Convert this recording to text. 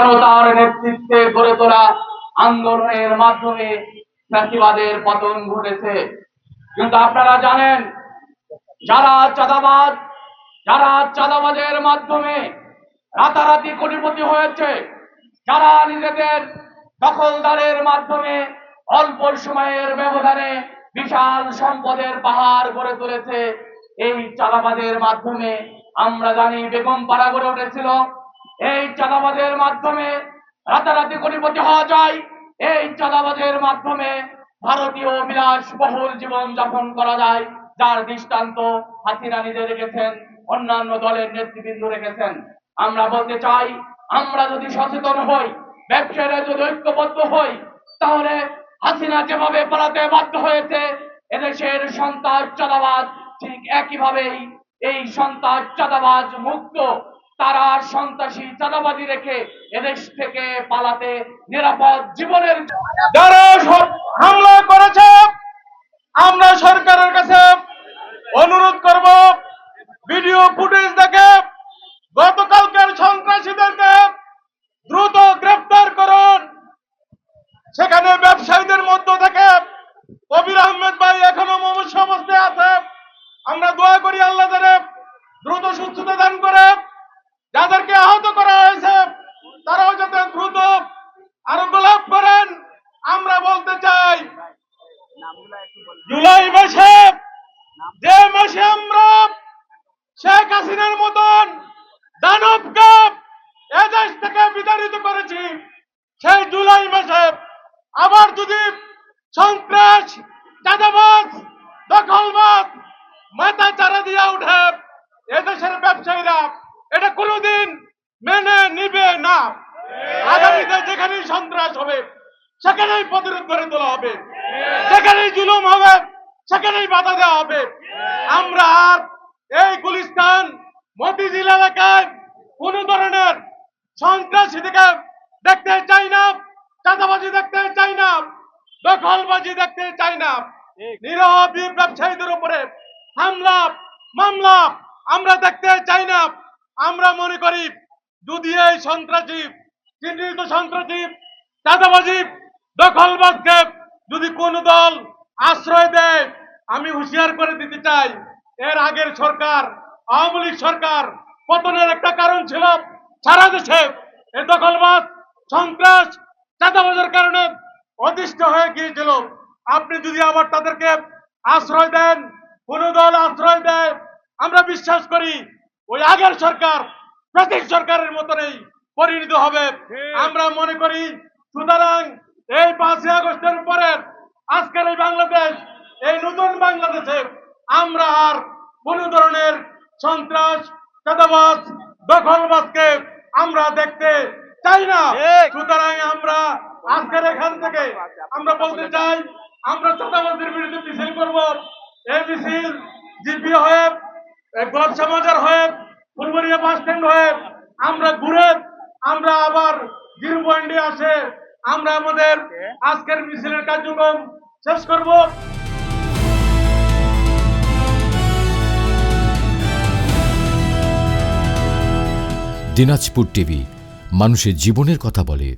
জনতার নেতৃত্বে গড়ে তোলা আন্দোলনের মাধ্যমে ফ্যাসিবাদের পতন ঘটেছে। কিন্তু আপনারা জানেন, যারা চাঁদাবাজের মাধ্যমে রাতারাতি কোটিপতি হয়েছে, যারা নিজেদের দখলদারের মাধ্যমে অল্প সময়ের ব্যবধানে বিশাল সম্পদের পাহাড় গড়ে তুলেছে, এই চাঁদাবাজের মাধ্যমে আমরা জানি বেগম পাড়া গড়ে উঠেছিল। এই চাঁদাবাজের মাধ্যমে রাতারাতি কোটিপতি হওয়া যায়। এই চাঁদাবাজের মাধ্যমে ভারতীয় বিলাসবহুল জীবন যাপন করা যায়, যার দৃষ্টান্ত হাসিনা নিজে রেখেছেন, অন্যান্য দলের নেতৃবৃন্দ রেখেছেন। আমরা বলতে চাই, আমরা যদি সচেতন হই, ব্যবসায়ীরা যদি ঐক্যবদ্ধ হই, তাহলে হাসিনা যেভাবে পালাতে বাধ্য হয়েছে, এদেশের সন্ত্রাস চাঁদাবাজ ঠিক একইভাবেই এই সন্ত্রাস চাঁদাবাজ মুক্ত, তারা সন্ত্রাসী চাঁদাবাজি রেখে এদেশ থেকে পালাতে নিরাপদ জীবনের যারা সব হামলা করেছে, আমরা সরকারের কাছে অনুরোধ করব, ভিডিও ফুটেজ দেখে গতকালকের সন্ত্রাসীদেরকে দ্রুত গ্রেফতার করুন। সেখানে ব্যবসায়ীদের মধ্য থেকে কবির আহমেদ ভাই এখনো মুমূর্ষু অবস্থায় আছে। আমরা দোয়া করি আল্লাহ তাআলা দ্রুত সুস্থতা দান করে, যাদেরকে আহত করা হয়েছে তারাও যাতে দ্রুত আরোগ্য লাভ করেন। আমরা বলতে চাই, জুলাই মাসে যে মাসে আমরা শেখ হাসিনার মতন দানবকে এদেশ থেকে বিতাড়িত করেছি, সেই জুলাই মাসে আবার যদি সন্ত্রাস, চাঁদাবাজ, দখলবাজ মাথা চারা দিয়ে উঠে, এদেশের ব্যবসায়ীরা এটা কোনোদিন মেনে নিবে না। আগামীতে যেখানেই সন্ত্রাস হবে সেখানেই প্রতিরোধ করে তোলা হবে, যেখানেই জুলুম হবে সেখানেই বাধা দেওয়া হবে। আমরা আর এই গুলিস্তান মতিঝিল এলাকায় কোন ধরনের সন্ত্রাসী থেকে দেখতে চাই না, চাঁদাবাজি দেখতে চাই না, দখলবাজি দেখতে চাই না। নিরীহ ব্যবসায়ীদের উপরে হামলা মামলা আমরা দেখতে চাই না। আমরা মনে করি, যদি এই সন্ত্রাসী, চিহ্নিত সন্ত্রাসী, চাঁদাবাজি, দখলবাজকে যদি কোন দল আশ্রয় দেয়, আমি হুঁশিয়ার করে দিতে চাই, এর আগের সরকার, আওয়ামী লীগ সরকার পতনের একটা কারণ ছিল সারা দেশে এই দখলবাজ, সন্ত্রাস, চাঁদাবাজের কারণে অতিষ্ঠ হয়ে গিয়েছিল। আপনি যদি আবার তাদেরকে আশ্রয় দেন, কোন দল আশ্রয় দেয়, আমরা বিশ্বাস করি ওই আগের সরকার ব্রিটিশ সরকারের মতনই পরিণত হবে। আমরা মনে করি, সুতরাং এই 5ই আগস্টের পরের আজকের এই বাংলাদেশ, এই নতুন বাংলাদেশে আমরা আর কোন ধরনের সন্ত্রাস, চাঁদাবাজ, দখলবাজকে আমরা দেখতে চাই না। সুতরাং আমরা আজকের এখান থেকে আমরা বলতে চাই, আমরা চাঁদাবাজের বিরুদ্ধে মিছিল করব। এই মিছিল জিপি হয়ে, গোলাপশাহ বাজার হয়ে, ফুলবাড়িয়া বাস স্ট্যান্ড হয়ে আমরা ঘুরে আমরা আবার জিরো পয়েন্টে আসে আমরা আমাদের আজকের মিছিলের কার্যক্রম শেষ করব। দিনাজপুর টিভি, মানুষের জীবনের কথা বলে।